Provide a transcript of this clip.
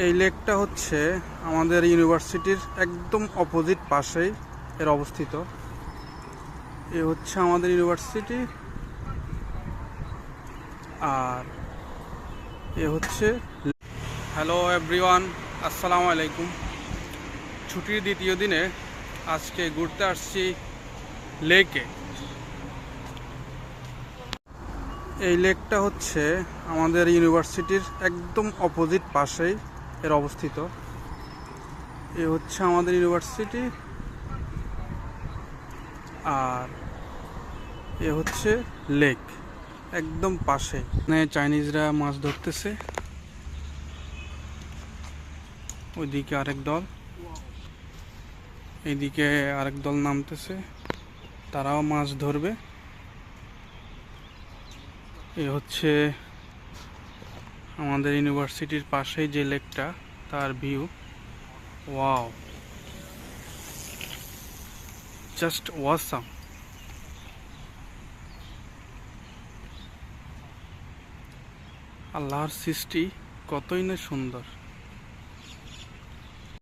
এই লেকটা হচ্ছে আমাদের ইউনিভার্সিটির একদম অপোজিট পাশেই এর অবস্থিত। এ হচ্ছে আমাদের ইউনিভার্সিটি, আর এ হচ্ছে। হ্যালো এভরিওয়ান, আসসালামু আলাইকুম। ছুটির দ্বিতীয় দিনে আজকে ঘুরতে আসছি লেকে। এই লেকটা হচ্ছে আমাদের ইউনিভার্সিটির একদম অপোজিট পাশেই এর অবস্থিত। এ হচ্ছে আমাদের ইউনিভার্সিটি, আর এ হচ্ছে লেক, একদম পাশে। চাইনিজরা মাছ ধরতেছে, ওইদিকে আরেক দল, এইদিকে আরেক দল নামতেছে, তারাও মাছ ধরবে। এ হচ্ছে আমাদের ইউনিভার্সিটির পাশেই যে লেকটা, তার ভিউ। Wow, just awesome. আল্লাহর সৃষ্টি কতই না সুন্দর।